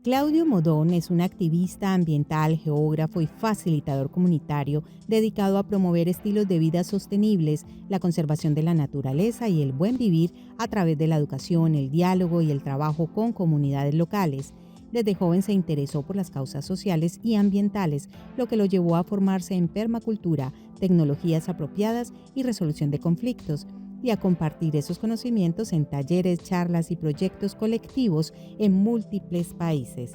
Claudio Modón es un activista ambiental, geógrafo y facilitador comunitario dedicado a promover estilos de vida sostenibles, la conservación de la naturaleza y el buen vivir a través de la educación, el diálogo y el trabajo con comunidades locales. Desde joven se interesó por las causas sociales y ambientales, lo que lo llevó a formarse en permacultura, tecnologías apropiadas y resolución de conflictos, y a compartir esos conocimientos en talleres, charlas y proyectos colectivos en múltiples países.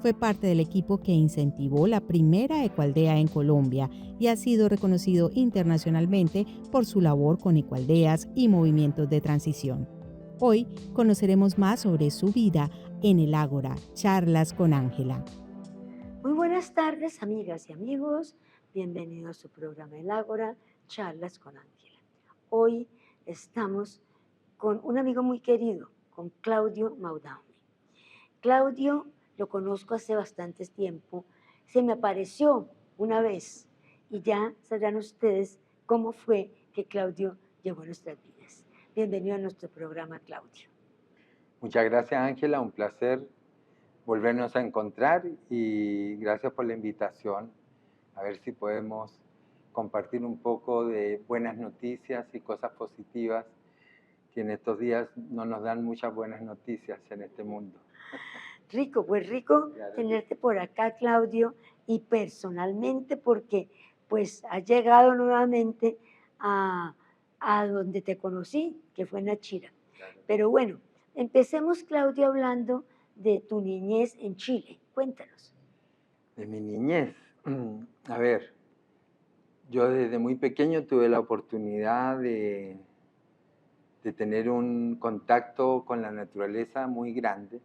Fue parte del equipo que incentivó la primera ecoaldea en Colombia y ha sido reconocido internacionalmente por su labor con ecoaldeas y movimientos de transición. Hoy conoceremos más sobre su vida en el Ágora, charlas con Ángela. Muy buenas tardes, amigas y amigos. Bienvenidos a su programa El Ágora, charlas con Ángela. Hoy estamos con un amigo muy querido, con Claudio Maudauni. Claudio lo conozco hace bastante tiempo. Se me apareció una vez y ya sabrán ustedes cómo fue que Claudio llegó a nuestras vidas. Bienvenido a nuestro programa, Claudio. Muchas gracias, Ángela. Un placer volvernos a encontrar y gracias por la invitación. A ver si podemos compartir un poco de buenas noticias y cosas positivas, que en estos días no nos dan muchas buenas noticias en este mundo. Rico, pues rico tenerte por acá, Claudio, y personalmente porque pues has llegado nuevamente a donde te conocí, que fue en Achira. Claro. Pero bueno, empecemos, Claudio, hablando de tu niñez en Chile. Cuéntanos. De mi niñez. A ver, yo desde muy pequeño tuve la oportunidad de tener un contacto con la naturaleza muy grande.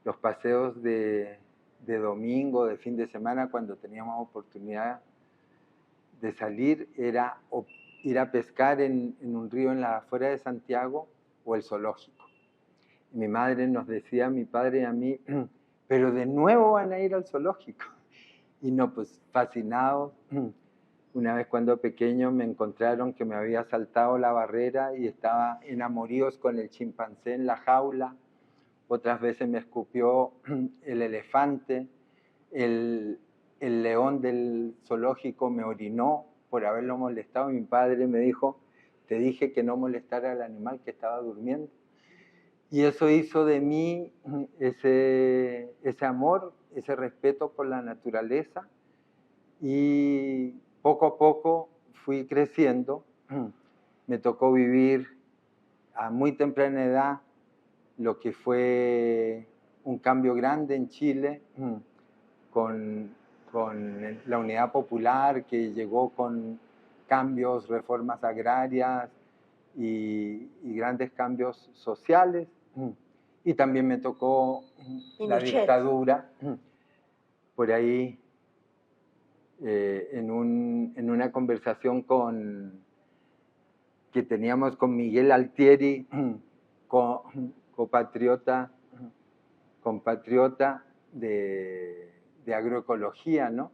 Los paseos de domingo, de fin de semana, cuando teníamos oportunidad de salir, era ir a pescar en un río en la afuera de Santiago o el zoológico. Y mi madre nos decía, a mi padre y a mí, pero de nuevo van a ir al zoológico. Y no, pues fascinados. Una vez cuando pequeño me encontraron que me había saltado la barrera y estaba enamoríos con el chimpancé en la jaula. Otras veces me escupió el elefante, el león del zoológico me orinó por haberlo molestado. Mi padre me dijo, te dije que no molestara al animal que estaba durmiendo. Y eso hizo de mí ese amor, ese respeto por la naturaleza. Y poco a poco fui creciendo. Me tocó vivir a muy temprana edad lo que fue un cambio grande en Chile, con la Unidad Popular, que llegó con cambios, reformas agrarias y grandes cambios sociales. Y también me tocó la dictadura, por ahí en una conversación que teníamos con Miguel Altieri, compatriota de agroecología, ¿no?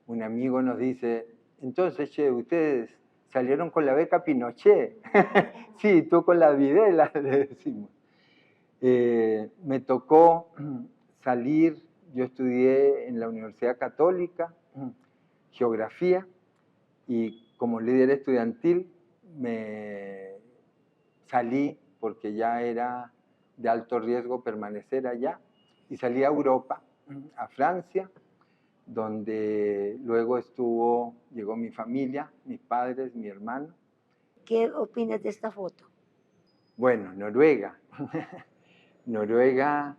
Un amigo nos dice, entonces, che, ustedes salieron con la beca Pinochet. Sí, tú con la Videla, le decimos. Me tocó salir, yo estudié en la Universidad Católica, geografía, y como líder estudiantil me salí porque ya era de alto riesgo permanecer allá, y salí a Europa, a Francia, donde luego llegó mi familia, mis padres, mi hermano. ¿Qué opinas de esta foto? Bueno, Noruega. Noruega,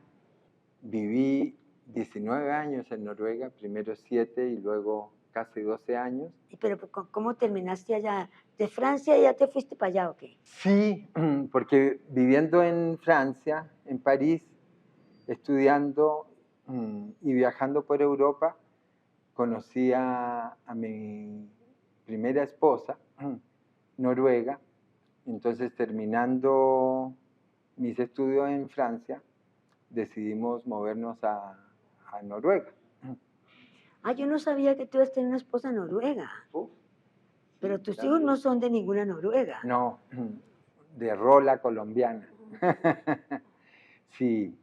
viví 19 años en Noruega, primero 7 y luego casi 12 años. Pero ¿cómo terminaste allá? ¿De Francia ya te fuiste para allá o qué? Sí, porque viviendo en Francia, en París, estudiando y viajando por Europa, conocí a mi primera esposa, noruega. Entonces, terminando mis estudios en Francia, decidimos movernos a Noruega. Ah, yo no sabía que tú ibas a tener una esposa noruega. Pero tus hijos no son de ninguna noruega. No, de rola colombiana. Sí,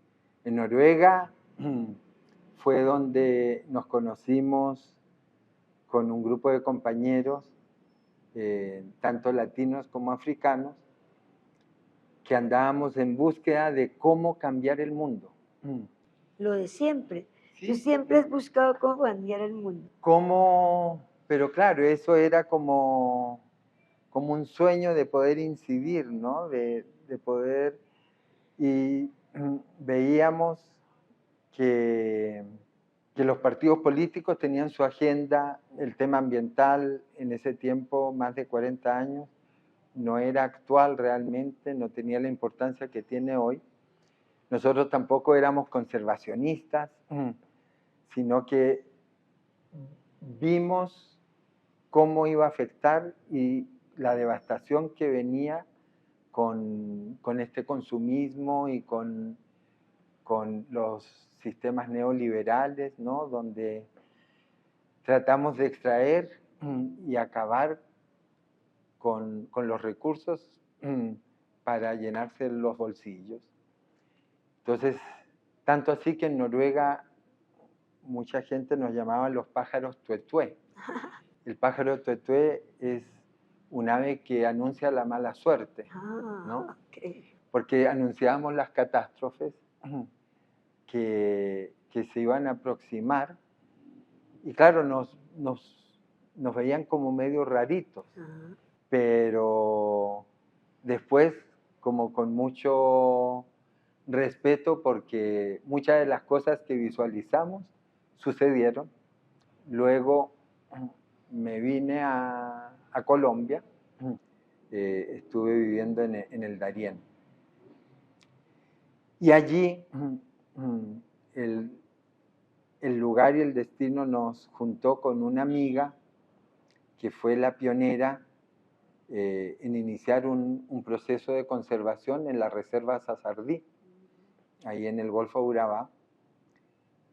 En Noruega fue donde nos conocimos con un grupo de compañeros, tanto latinos como africanos, que andábamos en búsqueda de cómo cambiar el mundo. Lo de siempre. Sí, Tú siempre has buscado cómo cambiar el mundo. pero claro, eso era como un sueño de poder incidir, ¿no? De poder, y veíamos que los partidos políticos tenían su agenda, el tema ambiental en ese tiempo, más de 40 años, no era actual realmente, no tenía la importancia que tiene hoy. Nosotros tampoco éramos conservacionistas, sino que vimos cómo iba a afectar y la devastación que venía con este consumismo y con los sistemas neoliberales, ¿no? Donde tratamos de extraer y acabar con los recursos para llenarse los bolsillos. Entonces, tanto así que en Noruega mucha gente nos llamaba los pájaros tuetué. El pájaro tuetué es un ave que anuncia la mala suerte, ¿no? Okay. Porque anunciábamos las catástrofes que se iban a aproximar, y claro, nos veían como medio raritos, pero después como con mucho respeto, porque muchas de las cosas que visualizamos sucedieron. Luego me vine a Colombia, estuve viviendo en el Darién. Y allí el lugar y el destino nos juntó con una amiga que fue la pionera en iniciar un proceso de conservación en la reserva Sazardí, ahí en el Golfo de Urabá.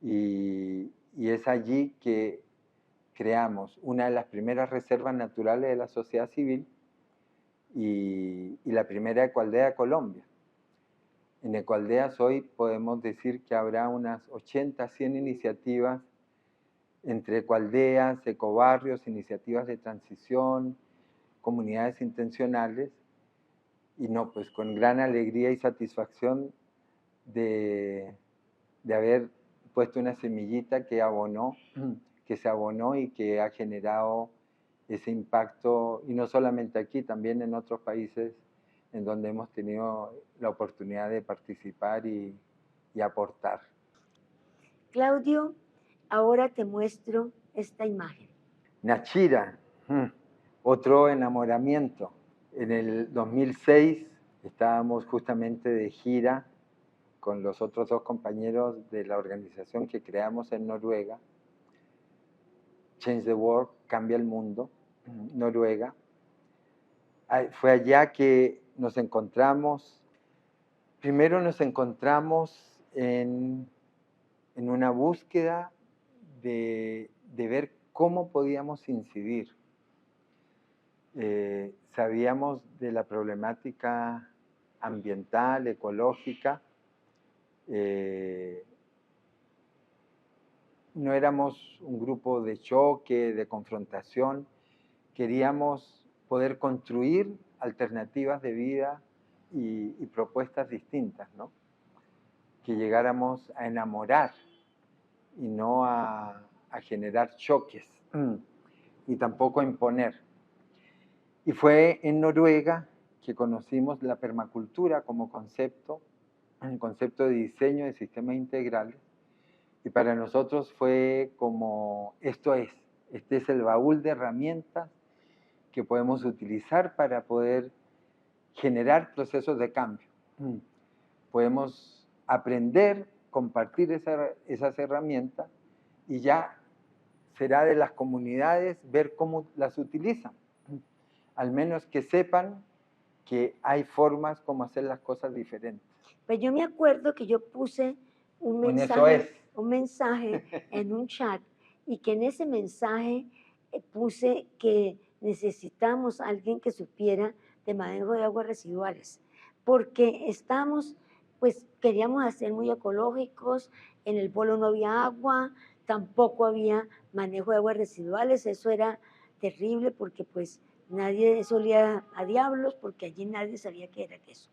Y es allí que creamos una de las primeras reservas naturales de la sociedad civil y la primera ecoaldea de Colombia. En ecoaldeas hoy podemos decir que habrá unas 80, 100 iniciativas entre ecoaldeas, ecobarrios, iniciativas de transición, comunidades intencionales, y no, pues con gran alegría y satisfacción de haber puesto una semillita que se abonó y que ha generado ese impacto, y no solamente aquí, también en otros países en donde hemos tenido la oportunidad de participar y aportar. Claudio, ahora te muestro esta imagen. Nachira, otro enamoramiento. En el 2006 estábamos justamente de gira con los otros dos compañeros de la organización que creamos en Noruega, Change the World, Cambia el Mundo, Noruega. Fue allá que nos encontramos, primero nos encontramos en una búsqueda de ver cómo podíamos incidir. Sabíamos de la problemática ambiental, ecológica. No éramos un grupo de choque, de confrontación. Queríamos poder construir alternativas de vida y propuestas distintas, ¿no? Que llegáramos a enamorar y no a generar choques y tampoco a imponer. Y fue en Noruega que conocimos la permacultura como concepto, un concepto de diseño de sistemas integrales. Y para nosotros fue como, este es el baúl de herramientas que podemos utilizar para poder generar procesos de cambio. Podemos aprender, compartir esas herramientas, y ya será de las comunidades ver cómo las utilizan. Al menos que sepan que hay formas como hacer las cosas diferentes. Pues yo me acuerdo que yo puse un mensaje en un chat, y que en ese mensaje puse que necesitamos a alguien que supiera de manejo de aguas residuales, porque estamos pues queríamos hacer muy ecológicos, en el polo no había agua, tampoco había manejo de aguas residuales, eso era terrible porque pues nadie, eso olía a diablos porque allí nadie sabía qué era eso.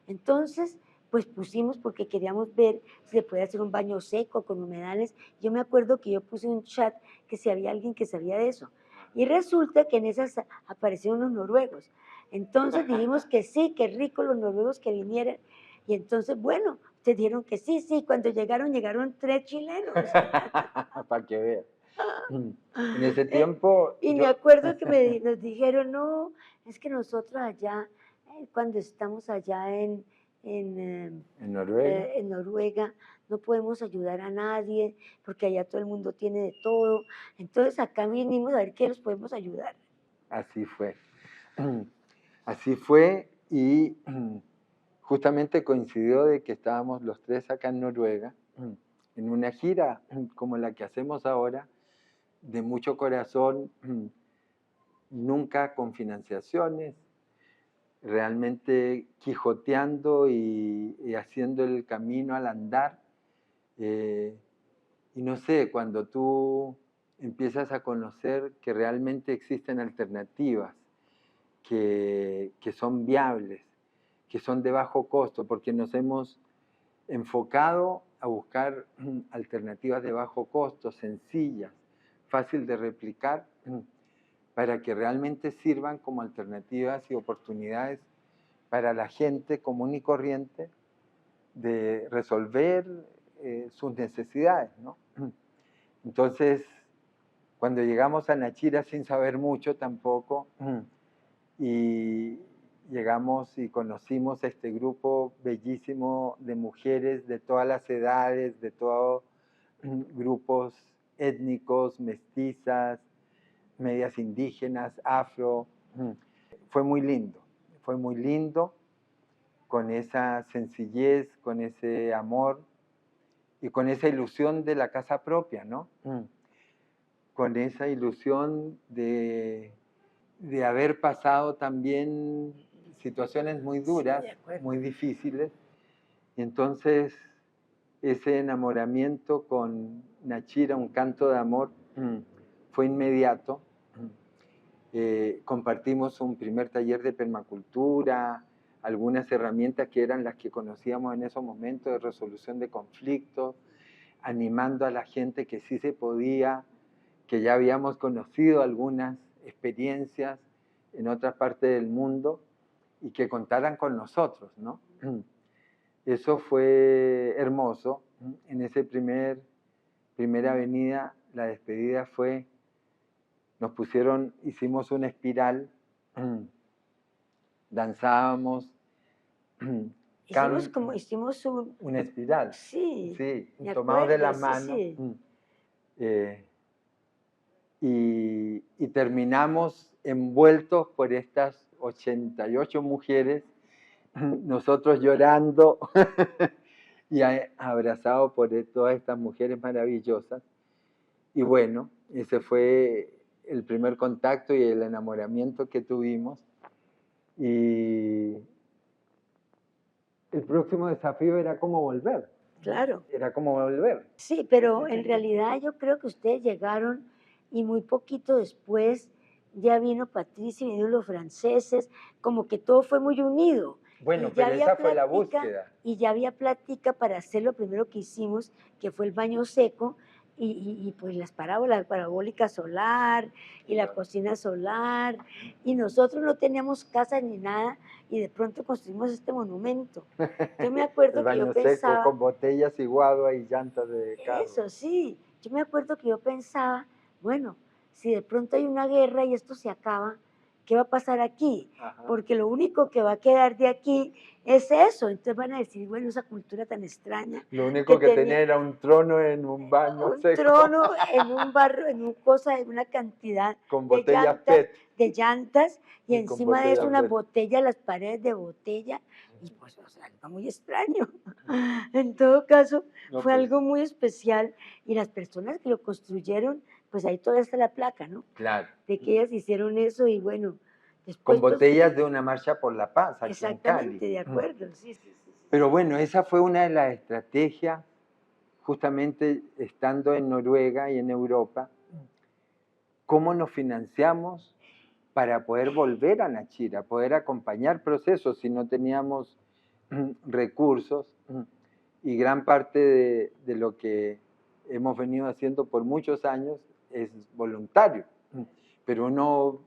Entonces, pues pusimos porque queríamos ver si se puede hacer un baño seco con humedales. Yo me acuerdo que yo puse un chat que si había alguien que sabía de eso. Y resulta que en esas aparecieron los noruegos. Entonces dijimos que sí, que rico los noruegos que vinieran. Y entonces, bueno, ustedes dijeron que sí, sí. Cuando llegaron 3 chilenos. Para que vean. En ese tiempo... Y me acuerdo que nos dijeron, no, es que nosotros allá, cuando estamos allá en Noruega. en Noruega, no podemos ayudar a nadie, porque allá todo el mundo tiene de todo. Entonces acá vinimos a ver qué los podemos ayudar. Así fue. Así fue y justamente coincidió de que estábamos los tres acá en Noruega, en una gira como la que hacemos ahora, de mucho corazón, nunca con financiaciones, realmente quijoteando y haciendo el camino al andar. Y no sé, cuando tú empiezas a conocer que realmente existen alternativas, que son viables, que son de bajo costo, porque nos hemos enfocado a buscar alternativas de bajo costo, sencillas, fácil de replicar, para que realmente sirvan como alternativas y oportunidades para la gente común y corriente de resolver sus necesidades, ¿no? Entonces, cuando llegamos a Nachira sin saber mucho tampoco, y llegamos y conocimos este grupo bellísimo de mujeres de todas las edades, de todos grupos étnicos, mestizas, medias indígenas, afro. Fue muy lindo con esa sencillez, con ese amor y con esa ilusión de la casa propia, ¿no? Con esa ilusión de haber pasado también situaciones muy duras, Sí, muy difíciles. Y entonces ese enamoramiento con Nachira, un canto de amor, fue inmediato. Compartimos un primer taller de permacultura, algunas herramientas que eran las que conocíamos en esos momentos de resolución de conflictos, animando a la gente que sí se podía, que ya habíamos conocido algunas experiencias en otras partes del mundo y que contaran con nosotros, ¿no? Eso fue hermoso. En ese primera avenida, la despedida fue, nos pusieron, hicimos una espiral, danzábamos. Hicimos una espiral. Sí, Sí, me tomados de la acuerdo, mano. sí, Y terminamos envueltos por estas 88 mujeres, nosotros llorando y abrazados por todas estas mujeres maravillosas. Y bueno, ese fue el primer contacto y el enamoramiento que tuvimos. Y el próximo desafío era cómo volver. claro. Era cómo volver. Sí, pero en realidad yo creo que ustedes llegaron y muy poquito después ya vino Patricia y vinieron los franceses, como que todo fue muy unido. Bueno, Y ya pero había esa fue la plática, búsqueda. Y ya había plática para hacer lo primero que hicimos, que fue el baño seco, y pues las parábolas, la parabólica solar y la cocina solar, y nosotros no teníamos casa ni nada, y de pronto construimos este monumento. Yo me acuerdo El que yo baño seco pensaba, con botellas y guagua y llantas de carro. eso sí, yo me acuerdo que yo pensaba, bueno, si de pronto hay una guerra y esto se acaba, ¿qué va a pasar aquí? Ajá. Porque lo único que va a quedar de aquí es eso. Entonces van a decir, bueno, esa cultura tan extraña. Lo único que tenía era un trono en un baño un seco. trono en un barro, en un cosa, en una cantidad Con de botellas llantas, PET. Y con encima de eso botellas una PET. botella, las paredes de botella, y pues, o sea, algo muy extraño. En todo caso, No, fue pues, algo muy especial, y las personas que lo construyeron, pues ahí todavía está la placa, ¿no? claro. De que ellas hicieron eso, y bueno, después... Con pues, botellas de una marcha por la paz aquí en Cali. exactamente, de acuerdo, sí, sí, sí. Pero bueno, esa fue una de las estrategias, justamente estando en Noruega y en Europa, cómo nos financiamos para poder volver a Nachira, poder acompañar procesos si no teníamos recursos. Y gran parte de lo que hemos venido haciendo por muchos años es voluntario. Pero uno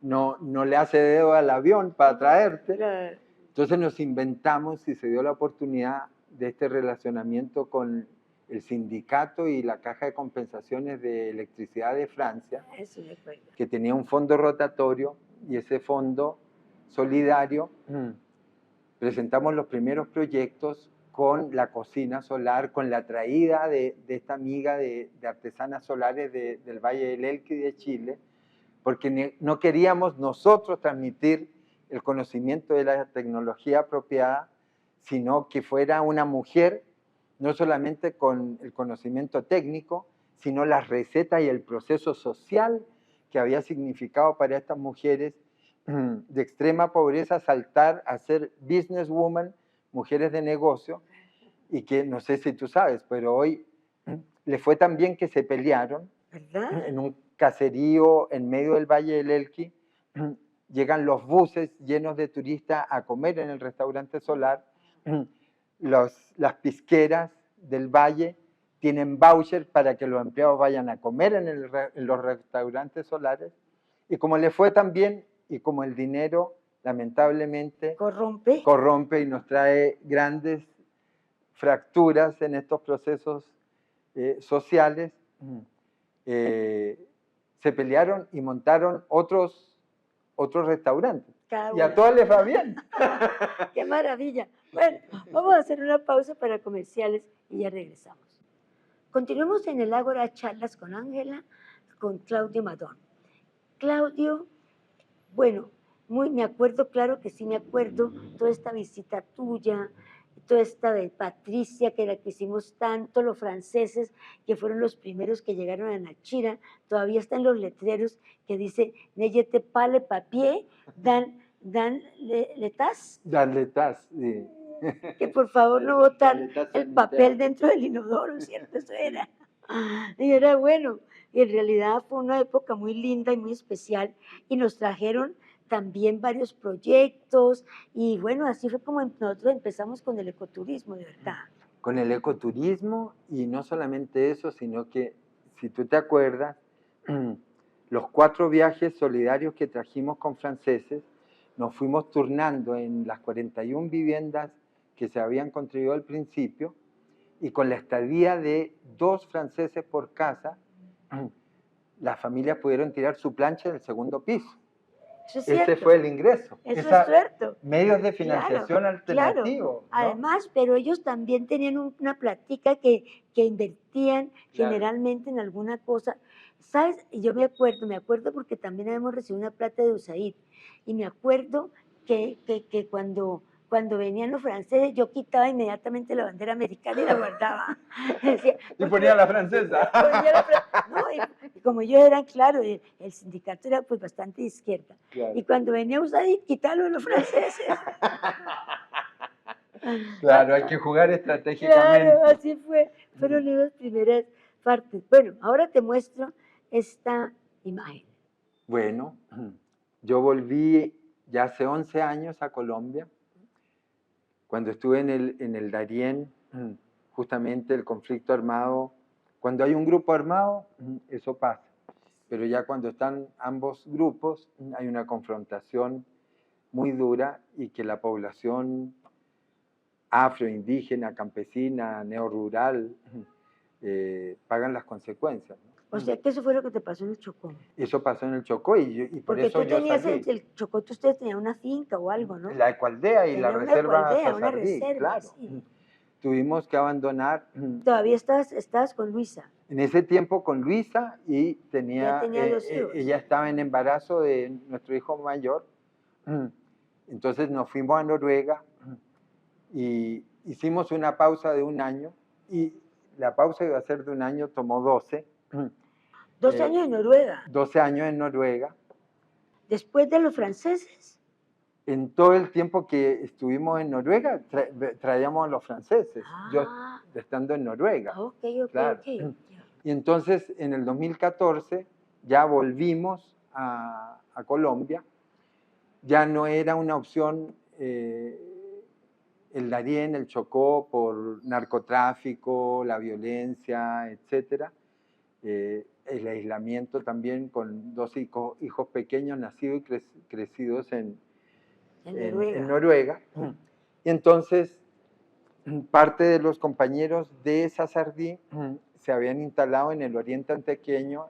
no le hace dedo al avión para traerte. Entonces nos inventamos y se dio la oportunidad de este relacionamiento con el sindicato y la Caja de Compensaciones de Electricidad de Francia, que tenía un fondo rotatorio, y ese fondo solidario presentamos los primeros proyectos con la cocina solar, con la traída de esta amiga de artesanas solares del Valle del Elqui de Chile, porque no queríamos nosotros transmitir el conocimiento de la tecnología apropiada, sino que fuera una mujer, no solamente con el conocimiento técnico, sino las recetas y el proceso social que había significado para estas mujeres de extrema pobreza saltar a ser businesswoman, mujeres de negocio, y que no sé si tú sabes, pero hoy les fue tan bien que se pelearon, ¿verdad? En un caserío en medio del Valle del Elqui. Llegan los buses llenos de turistas a comer en el restaurante solar. Las pisqueras del valle tienen voucher para que los empleados vayan a comer en los restaurantes solares. Y como le fue tan bien, y como el dinero lamentablemente corrompe y nos trae grandes fracturas en estos procesos sociales, se pelearon y montaron otros restaurantes. Y a todos les va bien. ¡Qué maravilla! Bueno, vamos a hacer una pausa para comerciales y ya regresamos. Continuamos en el Ágora Charlas con Ángela, con Claudio Madón. Claudio, bueno, me acuerdo, claro que sí me acuerdo, toda esta visita tuya, toda esta de Patricia, que la que hicimos tanto, los franceses, que fueron los primeros que llegaron a Nachira, todavía están los letreros que dice, n'ayez pas le papier, dan letas. Dan letas, sí. Que por favor no botar el papel dentro del inodoro, ¿cierto? Eso era. Y era bueno. Y en realidad fue una época muy linda y muy especial. Y nos trajeron también varios proyectos. Y bueno, así fue como nosotros empezamos con el ecoturismo, de verdad. Con el ecoturismo, y no solamente eso, sino que, si tú te acuerdas, los 4 viajes solidarios que trajimos con franceses, nos fuimos turnando en las 41 viviendas que se habían construido al principio, y con la estadía de 2 franceses por casa, las familias pudieron tirar su plancha en el segundo piso. Ese fue el ingreso. Eso es cierto. Medios de financiación alternativos. Claro. ¿No? Además, pero ellos también tenían una plática que invertían generalmente en alguna cosa. ¿Sabes? Yo me acuerdo porque también habíamos recibido una plata de USAID. Y me acuerdo que cuando venían los franceses, yo quitaba inmediatamente la bandera americana y la guardaba. Decía, y ponía la francesa. No, y como ellos eran, claro, el sindicato era pues bastante de izquierda. Claro. Y cuando venía USAID, quitarlo de los franceses. Claro, hay que jugar estratégicamente. Claro, así fue. Fueron las primeras partes. Bueno, ahora te muestro esta imagen. Bueno, yo volví ya hace 11 años a Colombia. Cuando estuve en el Darién, justamente el conflicto armado, cuando hay un grupo armado, eso pasa. Pero ya cuando están ambos grupos, hay una confrontación muy dura, y que la población afroindígena, campesina, neorural, pagan las consecuencias. O sea, que eso fue lo que te pasó en el Chocó. Eso pasó en el Chocó, y por porque eso yo tenías salí. El Chocó, ustedes tenían una finca o algo, ¿no? La Ecualdea y la reserva una reserva, claro. Sí. Tuvimos que abandonar. Todavía estabas con Luisa. En ese tiempo con Luisa, y tenía ella estaba en embarazo de nuestro hijo mayor. Entonces nos fuimos a Noruega y hicimos una pausa de 1 año, y la pausa iba a ser de 1 año, tomó 12. 12 años en Noruega. 12 años en Noruega. ¿Después de los franceses? En todo el tiempo que estuvimos en Noruega, traíamos a los franceses, yo Ah, estando en Noruega. ok, ok, Claro. ok. Ya. Y entonces en el 2014 ya volvimos a Colombia. Ya no era una opción el Darién, el Chocó, por narcotráfico, la violencia, etcétera. El aislamiento también con dos hijos pequeños nacidos y crecidos en Noruega. Y entonces parte de los compañeros de Sassardí se habían instalado en el oriente antioqueño,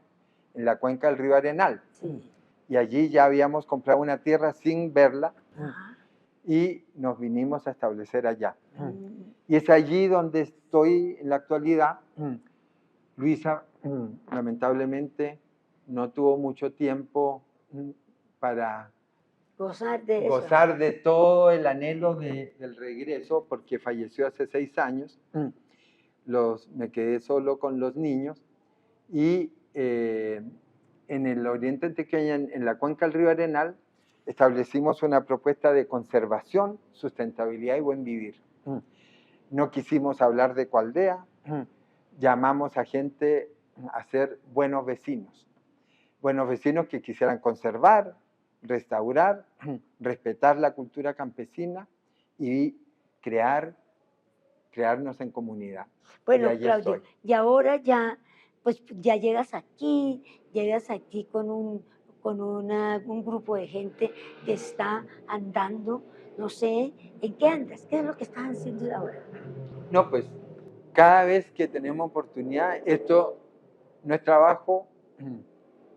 en la cuenca del río Arenal. Sí. Y allí ya habíamos comprado una tierra sin verla Ajá. y nos vinimos a establecer allá. Mm. Y es allí donde estoy en la actualidad. Luisa, lamentablemente, no tuvo mucho tiempo para Gozar de eso. gozar de todo el anhelo del regreso, porque falleció hace 6 años. Me quedé solo con los niños y en el oriente antioqueño, en la cuenca del río Arenal, establecimos una propuesta de conservación, sustentabilidad y buen vivir. No quisimos hablar de coaldea, llamamos a gente a ser buenos vecinos que quisieran conservar, restaurar, respetar la cultura campesina y crearnos en comunidad. Bueno, Y allí Claudio, estoy. y ahora ya, pues ya llegas aquí con un grupo de gente que está andando, no sé, ¿en qué andas? ¿Qué es lo que estás haciendo ahora? No, pues cada vez que tenemos oportunidad, esto no es trabajo,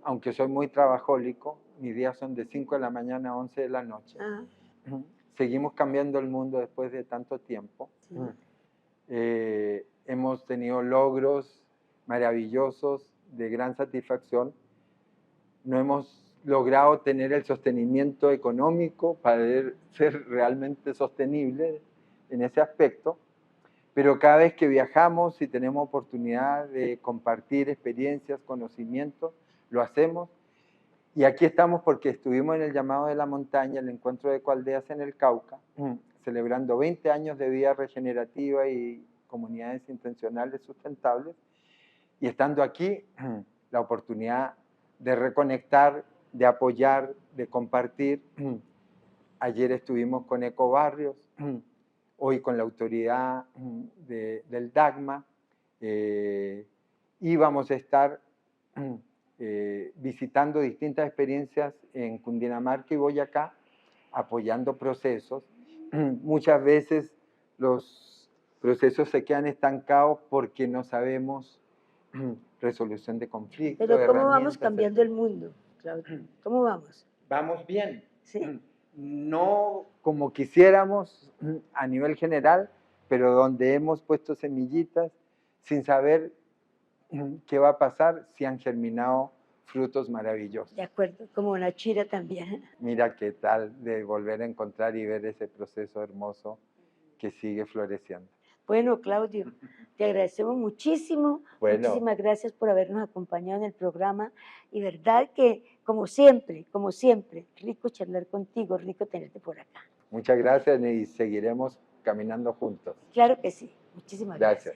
aunque soy muy trabajólico, mis días son de 5 de la mañana a 11 de la noche. Ah, Seguimos cambiando el mundo después de tanto tiempo. sí. Hemos tenido logros maravillosos, de gran satisfacción. No hemos logrado tener el sostenimiento económico para ser realmente sostenible en ese aspecto, pero cada vez que viajamos y tenemos oportunidad de compartir experiencias, conocimientos, lo hacemos. Y aquí estamos porque estuvimos en el llamado de la montaña, el encuentro de ecoaldeas en el Cauca, celebrando 20 años de vida regenerativa y comunidades intencionales sustentables. Y estando aquí, la oportunidad de reconectar, de apoyar, de compartir. Ayer estuvimos con Ecobarrios, hoy con la autoridad del DAGMA, y vamos a estar visitando distintas experiencias en Cundinamarca y Boyacá, apoyando procesos. Muchas veces los procesos se quedan estancados porque no sabemos resolución de conflictos. Pero ¿cómo vamos herramientas, cambiando el mundo, Claudio? ¿Cómo vamos? Vamos bien. Sí. No como quisiéramos a nivel general, pero donde hemos puesto semillitas sin saber qué va a pasar, si han germinado frutos maravillosos. De acuerdo, como la chira también. Mira qué tal de volver a encontrar y ver ese proceso hermoso que sigue floreciendo. Bueno, Claudio, te agradecemos muchísimo. Bueno. Muchísimas gracias por habernos acompañado en el programa. Y verdad que, como siempre, rico charlar contigo, rico tenerte por acá. Muchas gracias y seguiremos caminando juntos. Claro que sí. Muchísimas gracias.